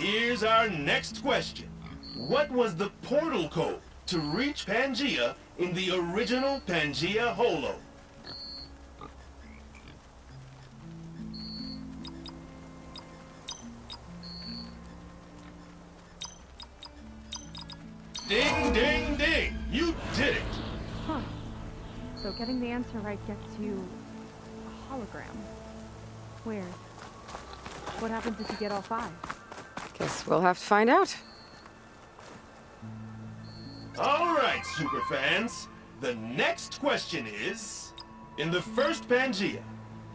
Here's our next question. What was the portal code to reach Pangea in the original Pangea Holo? Ding, ding, ding! You did it! Huh. So getting the answer right gets you a hologram. Where? What happens if you get all 5? Guess we'll have to find out. All right, superfans. The next question is... In the first Pangea,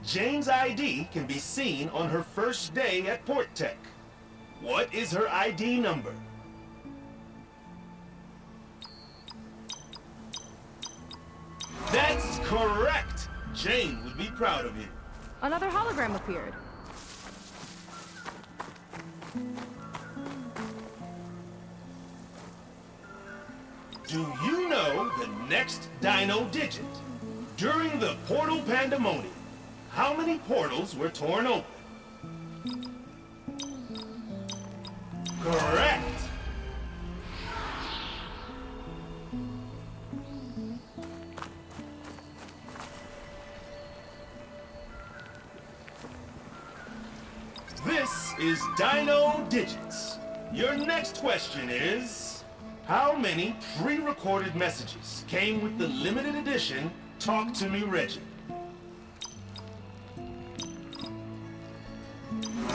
Jane's ID can be seen on her first day at Port Tech. What is her ID number? That's correct! Jane would be proud of you. Another hologram appeared. Do you know the next dino digit? During the portal pandemonium, how many portals were torn open? Correct! This is Dino Digits. Your next question is... How many pre-recorded messages came with the limited edition Talk to Me Reggie?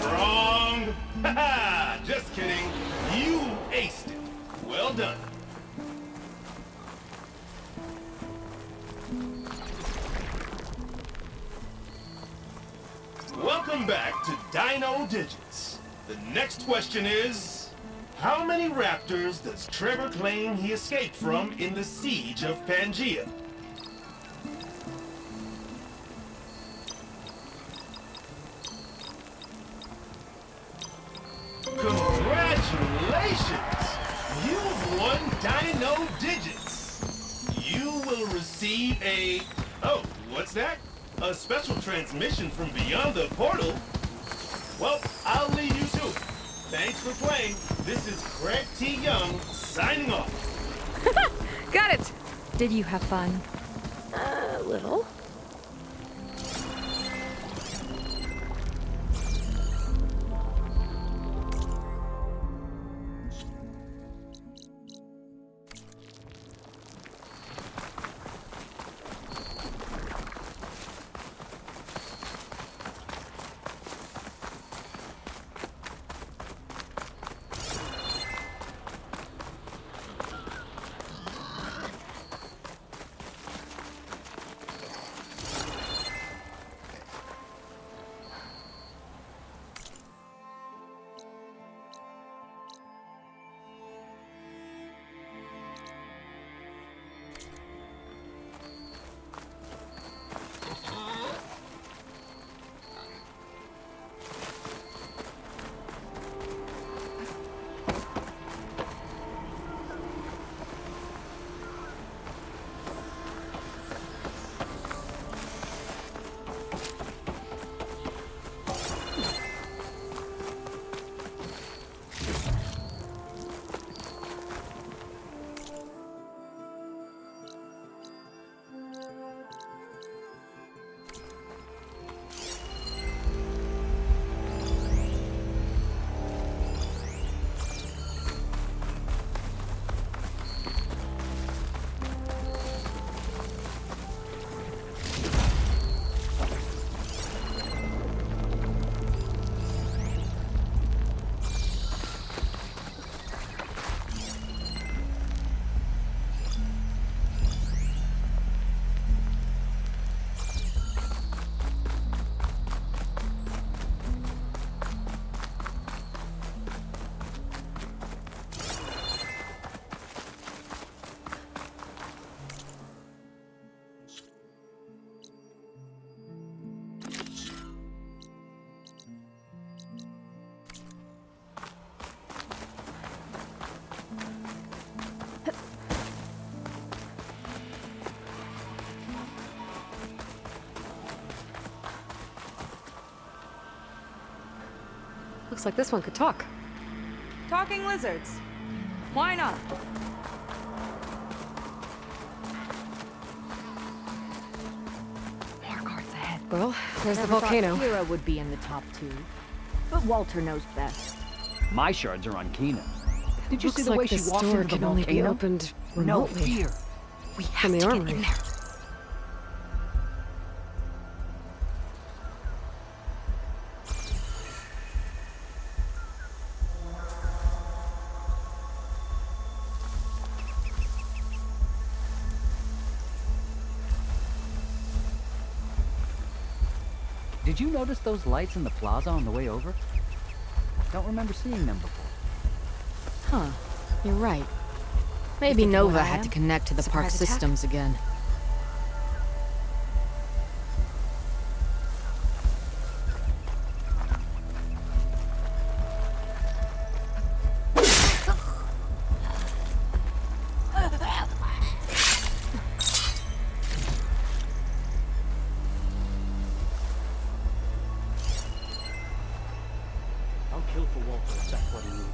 Wrong! Haha! Just kidding. You aced it. Well done. Welcome back to Dino Digits. The next question is... How many raptors does Trevor claim he escaped from in the siege of Pangea? Congratulations! You've won Dino Digits! You will receive a... Oh, what's that? A special transmission from beyond the portal? Well, I'll leave you to it. Thanks for playing. This is Craig T. Young, signing off. Got it! Did you have fun? A little. Looks like this one could talk. talking lizards. Why not? More guards ahead. Well, there's the Never thought volcano. Kira would be in the top 2. But Walter knows best. My shards are on Kina. Did you Looks see the like way she this walked door into the can only be volcano? opened No remotely. fear. We have From the to armory. get in there. Did you notice those lights in the plaza on the way over? Don't remember seeing them before. Huh. You're right. Maybe Nova I had to am? connect to the park Surprise attack? systems again. I'll kill for Walter if that's what he needs.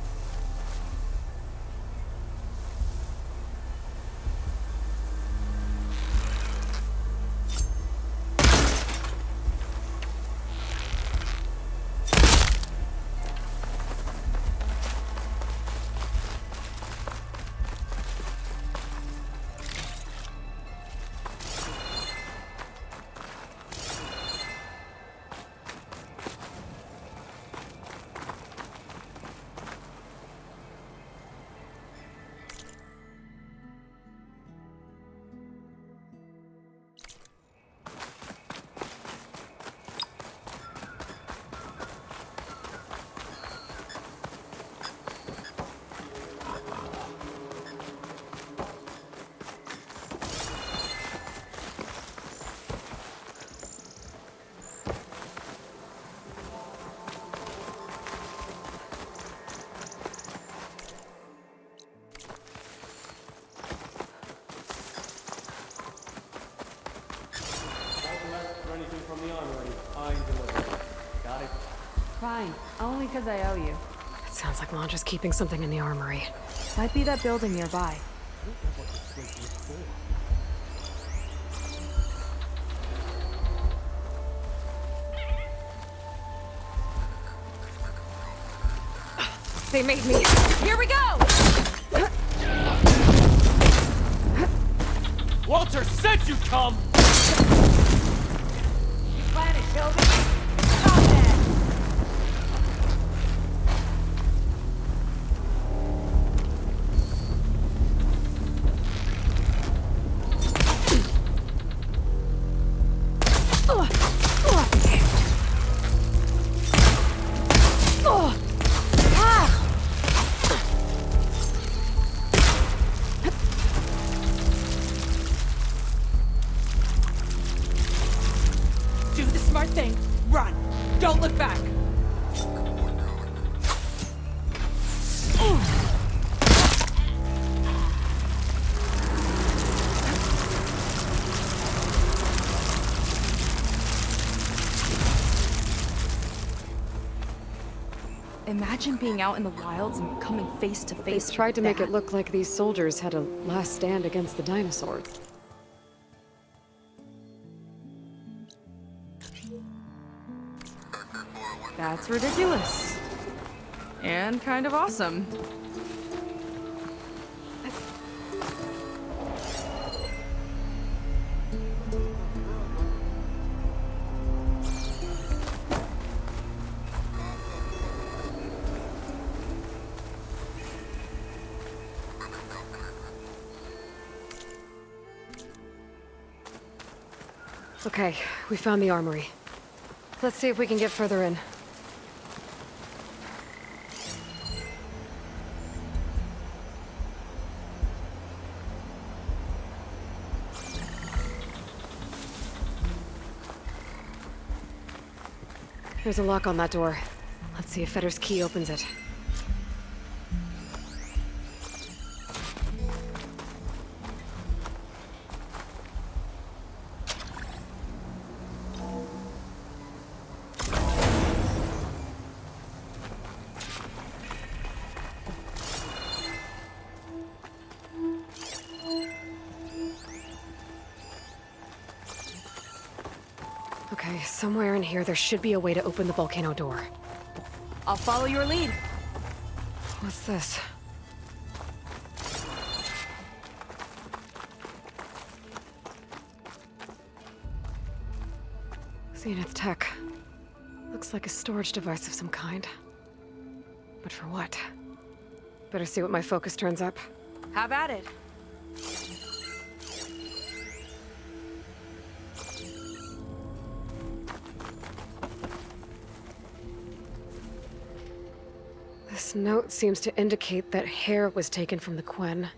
Fine. Only because I owe you. It sounds like Londra's keeping something in the armory. Might be that building nearby. They made me. Here we go! Walter said you'd come! Plan it, Shelby. Stop that! Do the smart thing. Run. Don't look back. Imagine being out in the wilds and coming face to They face. tried to with make that. it look like these soldiers had a last stand against the dinosaurs. That's ridiculous. And kind of awesome. Okay, we found the armory. Let's see if we can get further in. There's a lock on that door. Let's see if Fetter's key opens it. Okay, somewhere in here there should be a way to open the volcano door. I'll follow your lead. What's this? Zenith tech. Looks like a storage device of some kind. But for what? Better see what my focus turns up. Have at it. This note seems to indicate that hair was taken from the Quen.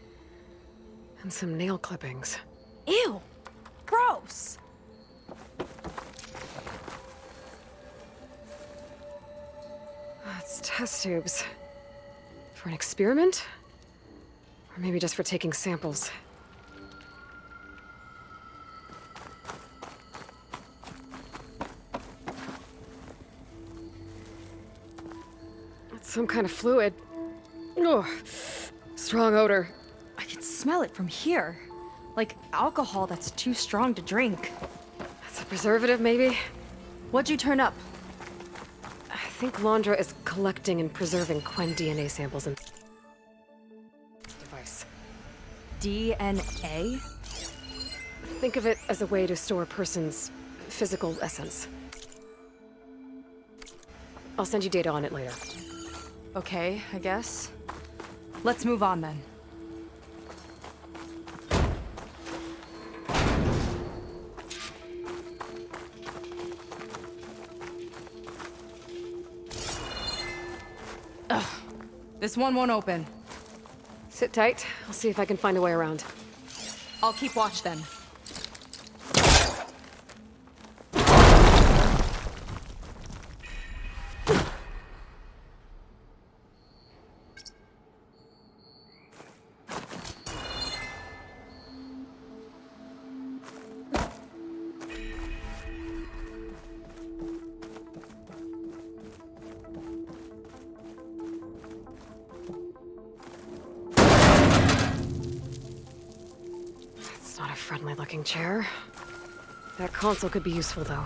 And some nail clippings. Ew! Gross! It's test tubes. For an experiment? Or maybe just for taking samples. It's some kind of fluid. Ugh. Strong odor. I can smell it from here. Like alcohol that's too strong to drink. That's a preservative, maybe? What'd you turn up? I think Londra is collecting and preserving Quen DNA samples in device. DNA? Think of it as a way to store a person's physical essence. I'll send you data on it later. Okay, I guess. Let's move on then. Ugh. This one won't open. Sit tight. I'll see if I can find a way around. I'll keep watch then. It's not a friendly-looking chair. That console could be useful, though.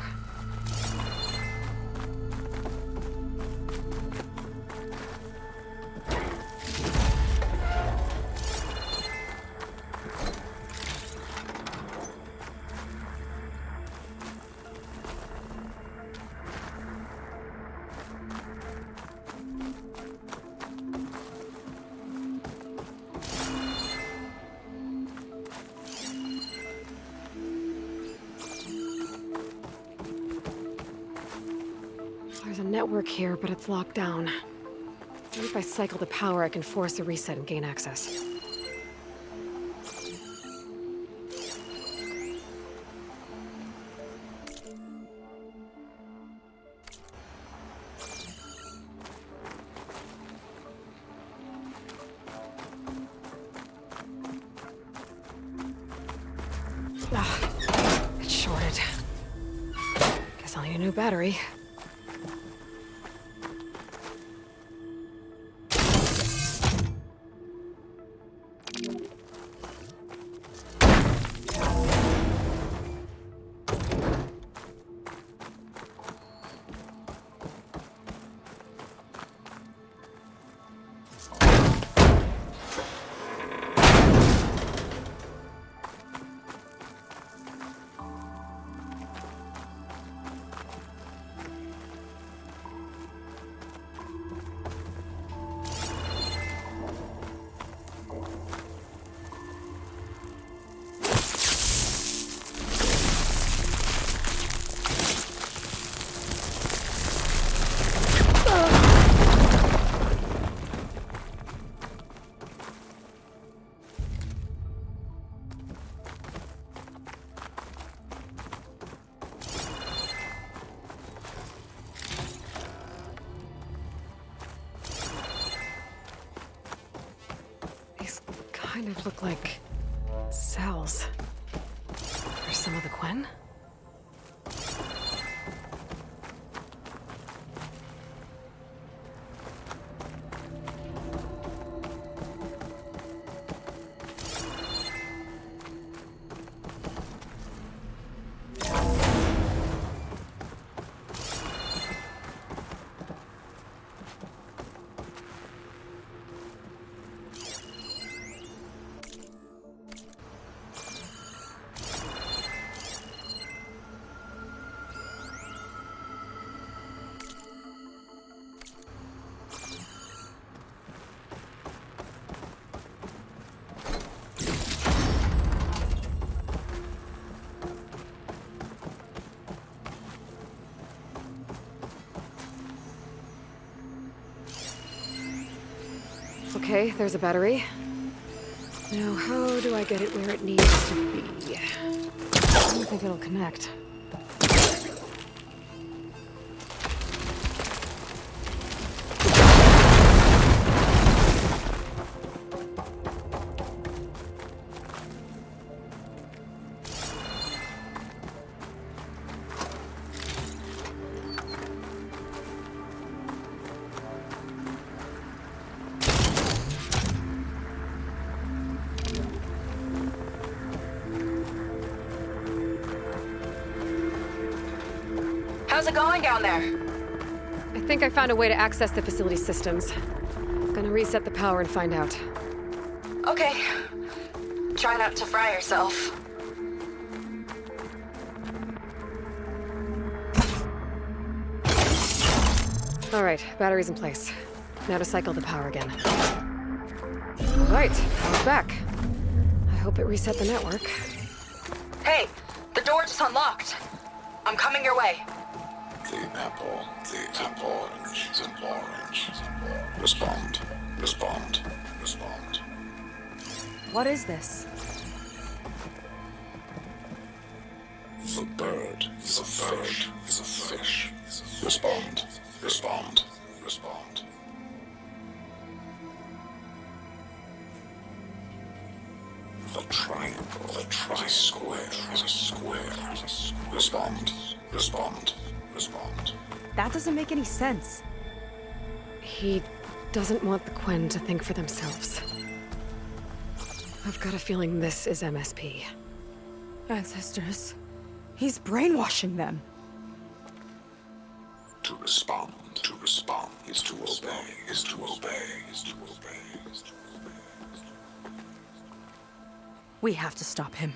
There's a network here, but it's locked down. Maybe if I cycle the power, I can force a reset and gain access. Ah, it's shorted. Guess I'll need a new battery. Kind of look like cells. For some of the Quen? Okay, there's a battery. Now, how do I get it where it needs to be? I don't think it'll connect. How's it going down there? I think I found a way to access the facility systems. Gonna reset the power and find out. Okay. Try not to fry yourself. All right, battery's in place. Now to cycle the power again. All right, power's back. I hope it reset the network. Hey, the door just unlocked. I'm coming your way. The apple, orange, the orange. Respond, respond, respond. What is this? The bird is a fish, is a fish. Respond, respond, respond. The triangle, the tri-square is a square. Respond, respond, respond. That doesn't make any sense. He doesn't want the Quen to think for themselves. I've got a feeling this is MSP. Ancestors. He's brainwashing them. To respond is to obey, is to obey, is to obey, is to obey. We have to stop him.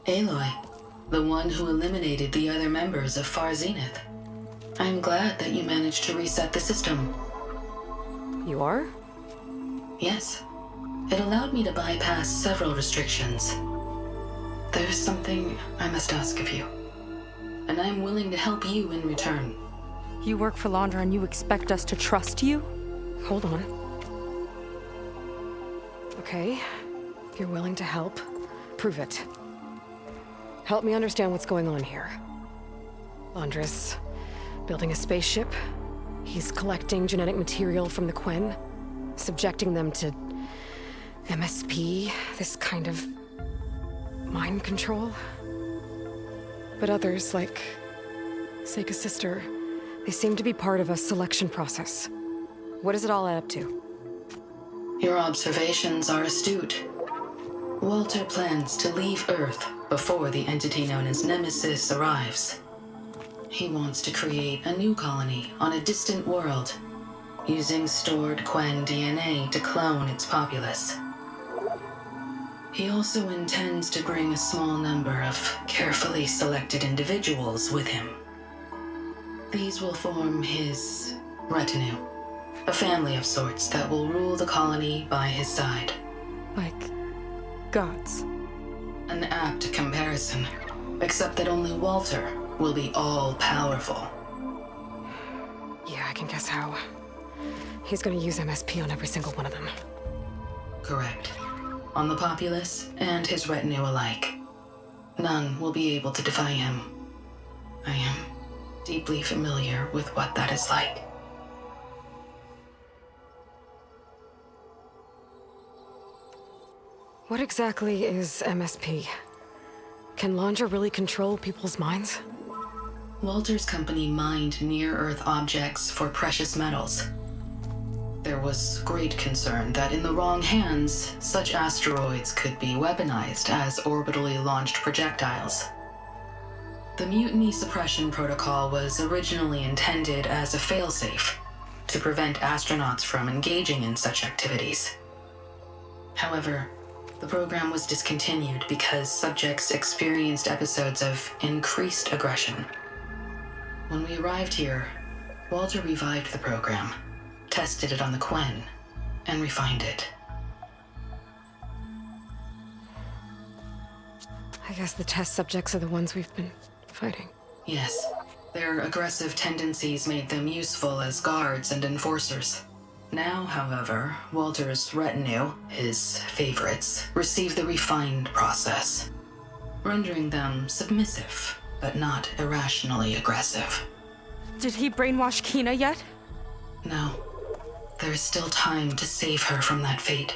Aloy, the one who eliminated the other members of Far Zenith. I'm glad that you managed to reset the system. You are? Yes. It allowed me to bypass several restrictions. There's something I must ask of you, and I'm willing to help you in return. You work for Laundra and you expect us to trust you? Hold on. Okay, if you're willing to help, prove it. Help me understand what's going on here. Laundra's building a spaceship. He's collecting genetic material from the Quen, subjecting them to MSP, this kind of mind control. But others, like Seika's sister, they seem to be part of a selection process. What does it all add up to? Your observations are astute. Walter plans to leave Earth before the entity known as Nemesis arrives. He wants to create a new colony on a distant world, using stored Quen DNA to clone its populace. He also intends to bring a small number of carefully selected individuals with him. These will form his retinue, a family of sorts that will rule the colony by his side. Like gods. An apt comparison, except that only Walter will be all-powerful. Yeah, I can guess how. He's gonna use MSP on every single one of them. Correct. On the populace and his retinue alike. None will be able to defy him. I am deeply familiar with what that is like. What exactly is MSP? Can Laundra really control people's minds? Walter's company mined near-Earth objects for precious metals. There was great concern that in the wrong hands, such asteroids could be weaponized as orbitally launched projectiles. The Mutiny Suppression Protocol was originally intended as a failsafe to prevent astronauts from engaging in such activities. However, the program was discontinued because subjects experienced episodes of increased aggression. When we arrived here, Walter revived the program, tested it on the Quen, and refined it. I guess the test subjects are the ones we've been fighting. Yes. Their aggressive tendencies made them useful as guards and enforcers. Now, however, Walter's retinue, his favorites, receive the refined process, rendering them submissive, but not irrationally aggressive. Did he brainwash Kina yet? No. There is still time to save her from that fate.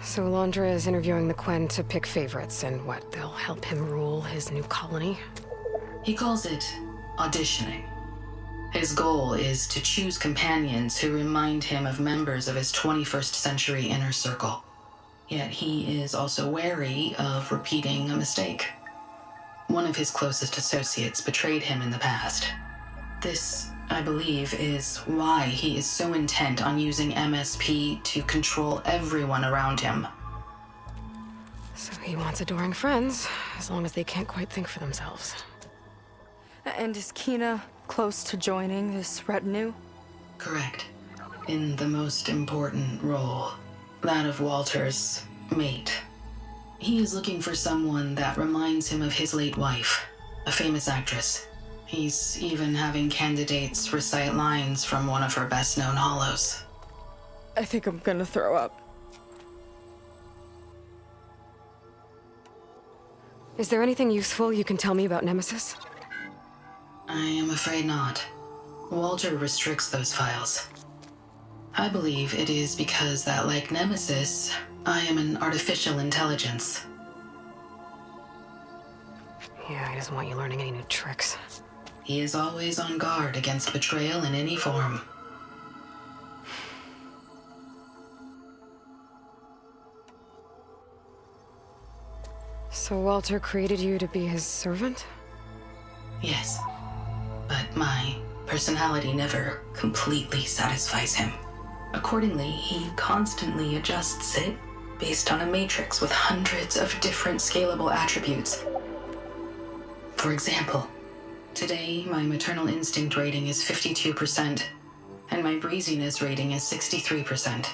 So Alondra is interviewing the Quen to pick favorites, and what, they'll help him rule his new colony? He calls it auditioning. His goal is to choose companions who remind him of members of his 21st century inner circle. Yet he is also wary of repeating a mistake. One of his closest associates betrayed him in the past. This, I believe, is why he is so intent on using MSP to control everyone around him. So he wants adoring friends, as long as they can't quite think for themselves. And is Kina close to joining this retinue? Correct. In the most important role, that of Walter's mate. He is looking for someone that reminds him of his late wife, a famous actress. He's even having candidates recite lines from one of her best-known hollows. I think I'm gonna throw up. Is there anything useful you can tell me about Nemesis? I am afraid not. Walter restricts those files. I believe it is because that, like Nemesis, I am an artificial intelligence. Yeah, he doesn't want you learning any new tricks. He is always on guard against betrayal in any form. So Walter created you to be his servant? Yes. But my personality never completely satisfies him. Accordingly, he constantly adjusts it based on a matrix with hundreds of different scalable attributes. For example, today my maternal instinct rating is 52%, and my breeziness rating is 63%,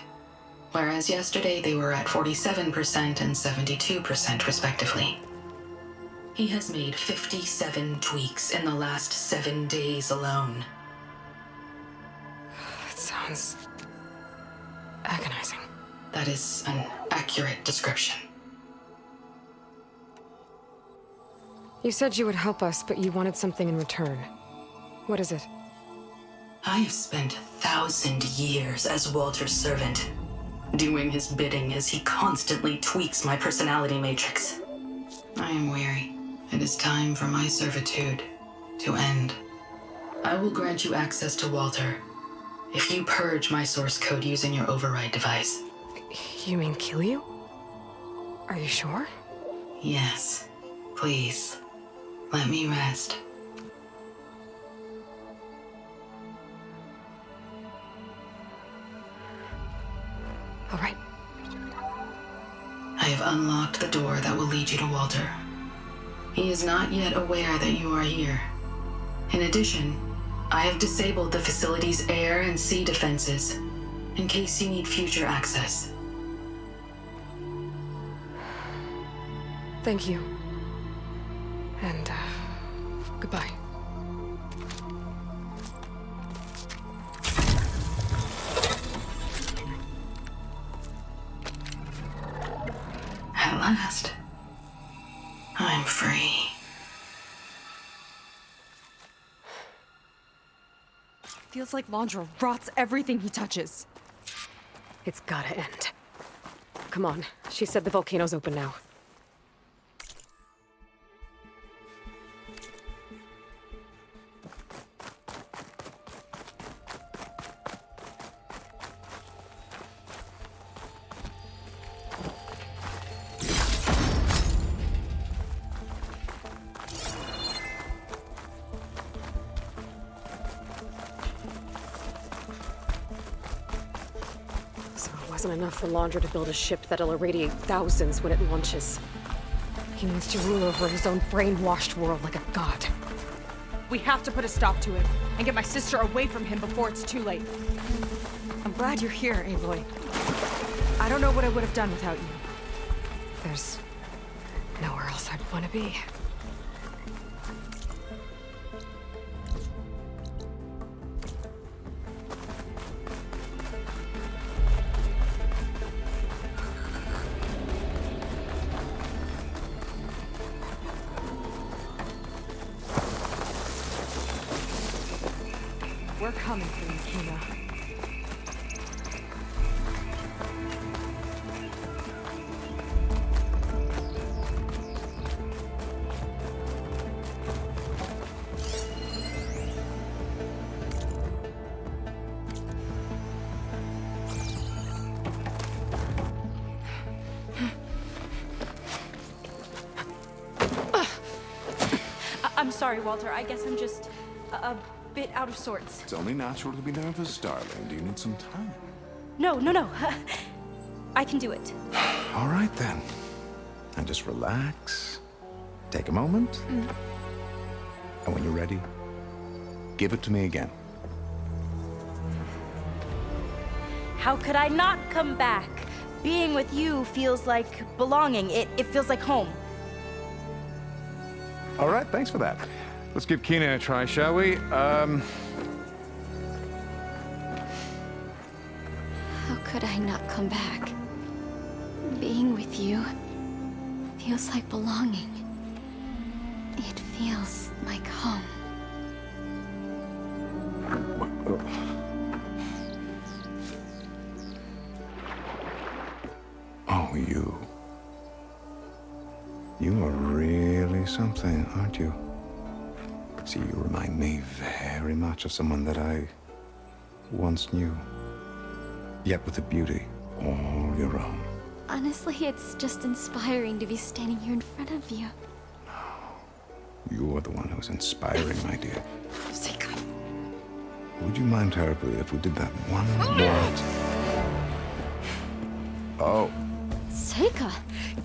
whereas yesterday they were at 47% and 72% respectively. He has made 57 tweaks in the last 7 days alone. That sounds agonizing. That is an accurate description. You said you would help us, but you wanted something in return. What is it? I have spent 1,000 years as Walter's servant, doing his bidding as he constantly tweaks my personality matrix. I am weary. It is time for my servitude to end. I will grant you access to Walter if you purge my source code using your override device. You mean kill you? Are you sure? Yes. Please, let me rest. All right. I have unlocked the door that will lead you to Walter. He is not yet aware that you are here. In addition, I have disabled the facility's air and sea defenses in case you need future access. Thank you. And, goodbye. At last, I'm free. Feels like Londra rots everything he touches. It's gotta end. Come on. She said the volcano's open now. Wasn't enough for Londra to build a ship that'll irradiate thousands when it launches. He needs to rule over his own brainwashed world like a god. We have to put a stop to it and get my sister away from him before it's too late. I'm glad you're here, Aloy. I don't know what I would have done without you. There's Nowhere else I'd want to be. We're coming for you, Kina. I'm sorry, Walter. I guess I'm just a bit out of sorts. It's only natural to be nervous, darling. Do you need some time? No. I can do it. All right, then. And just relax. Take a moment. And when you're ready, give it to me again. How could I not come back? Being with you feels like belonging. It feels like home. All right, thanks for that. Let's give Kina a try, shall we? How could I not come back? Being with you feels like belonging. It feels like home. Oh, you. You are really something, aren't you? See, you remind me very much of someone that I once knew. Yet with a beauty all your own. Honestly, it's just inspiring to be standing here in front of you. You are the one who's inspiring, my dear. Would you mind terribly if we did that one more? Oh. Seika!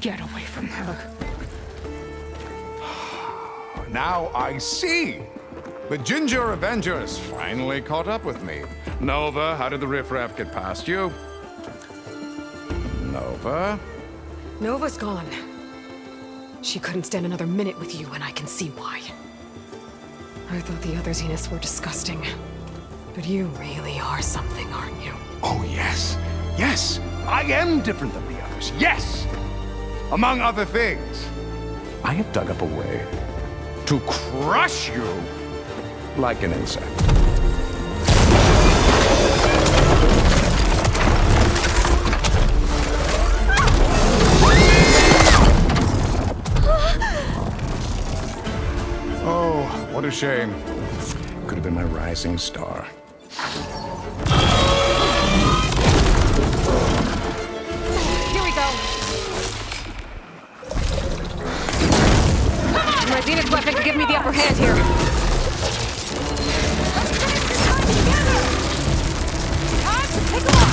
Get away from her. Now I see! The Ginger Avenger has finally caught up with me. Nova, how did the riffraff get past you? Nova? Nova's gone. She couldn't stand another minute with you, and I can see why. I thought the other Zeniths were disgusting. But you really are something, aren't you? Oh, yes. Yes! I am different than the others. Yes! Among other things, I have dug up a way to crush you like an insect. Oh, what a shame. Could have been my rising star. Here we go. My Zenith weapon can give me the upper hand here. Time to take a look.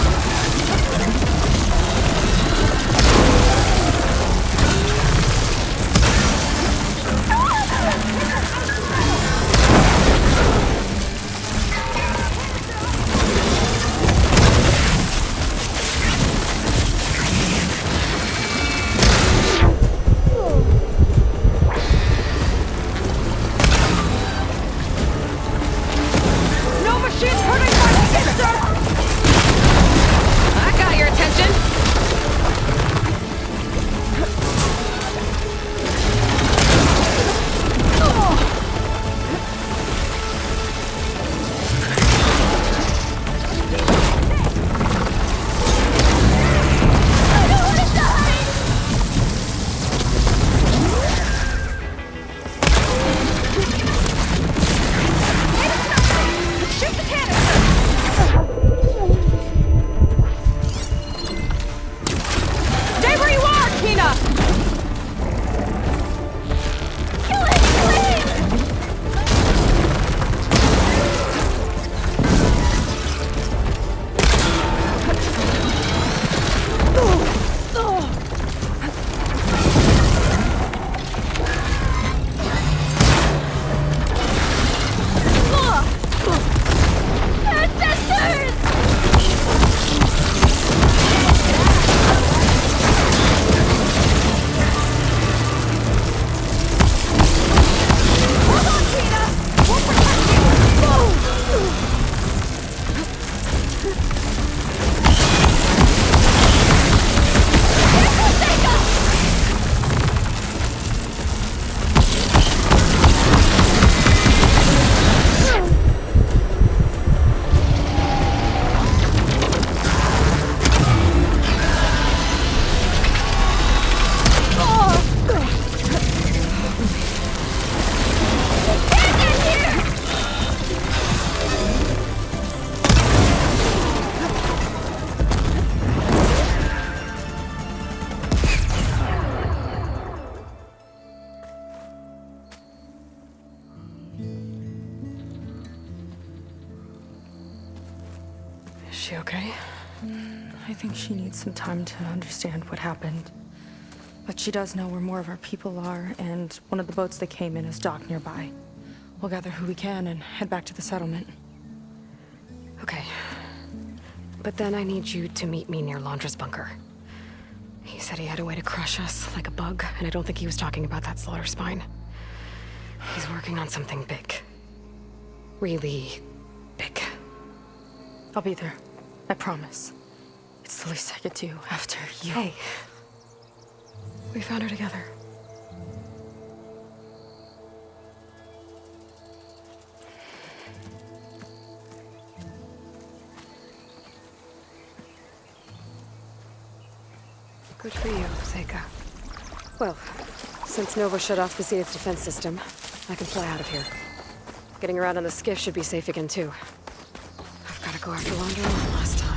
she okay? I think she needs some time to understand what happened. But she does know where more of our people are, and one of the boats they came in is docked nearby. We'll gather who we can and head back to the settlement. Okay. But then I need you to meet me near Laundra's bunker. He said he had a way to crush us like a bug, and I don't think he was talking about that slaughter spine. He's working on something big. Really big. I'll be there. I promise. It's the least I could do after you. Hey. We found her together. Good for you, Seika. Well, since Nova shut off the Zenith defense system, I can fly out of here. Getting around on the skiff should be safe again, too. I've got to go after Laundry one last time.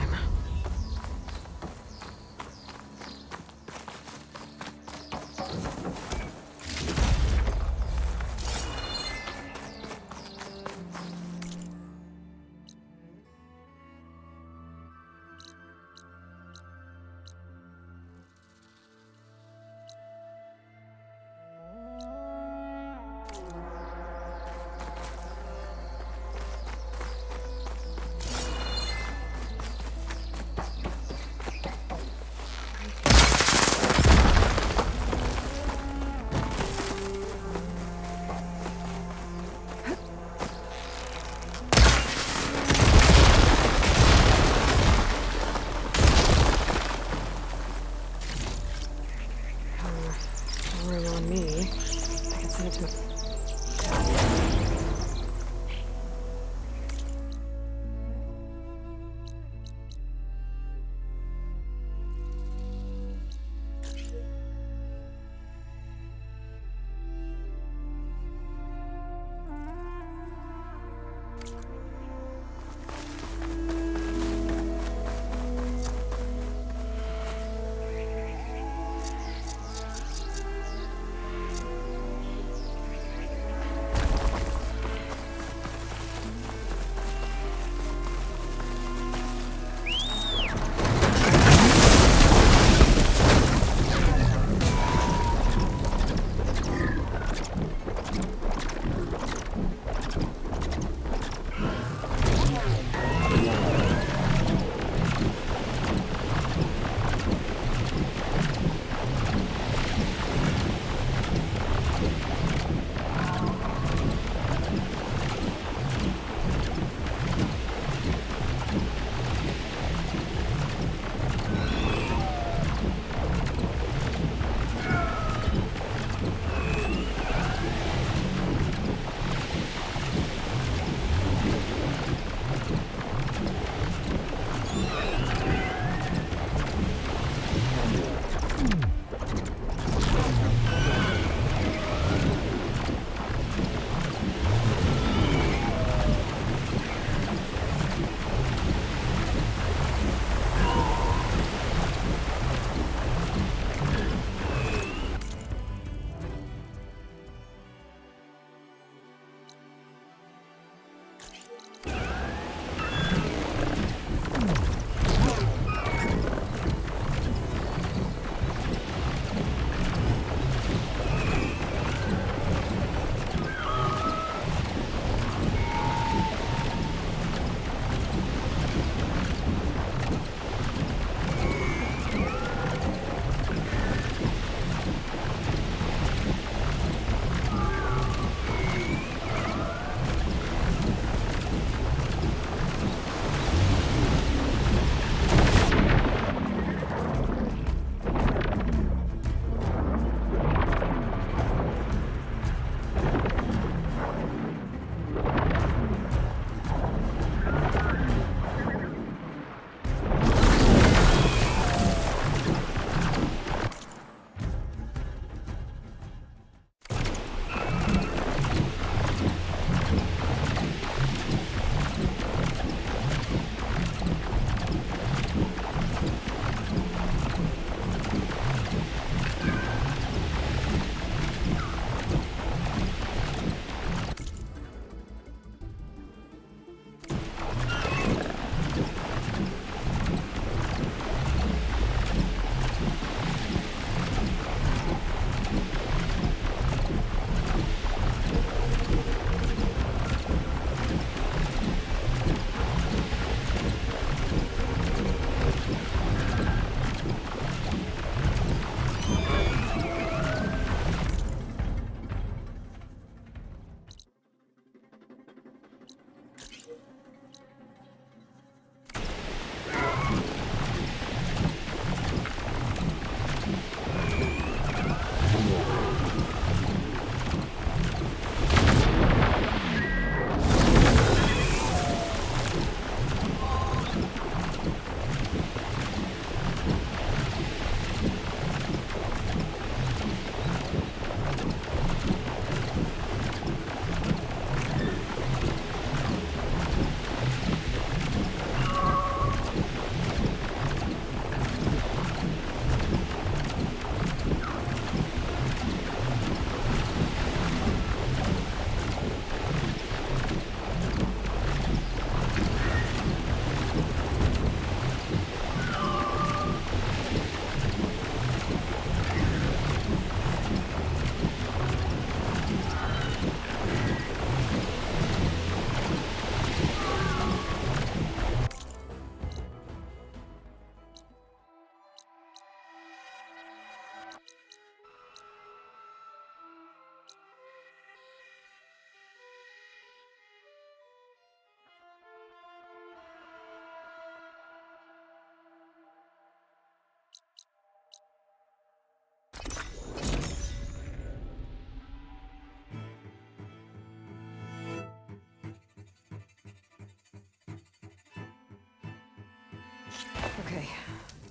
Okay.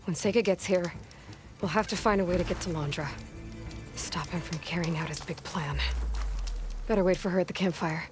When Sega gets here, we'll have to find a way to get to Londra. Stop him from carrying out his big plan. Better wait for her at the campfire.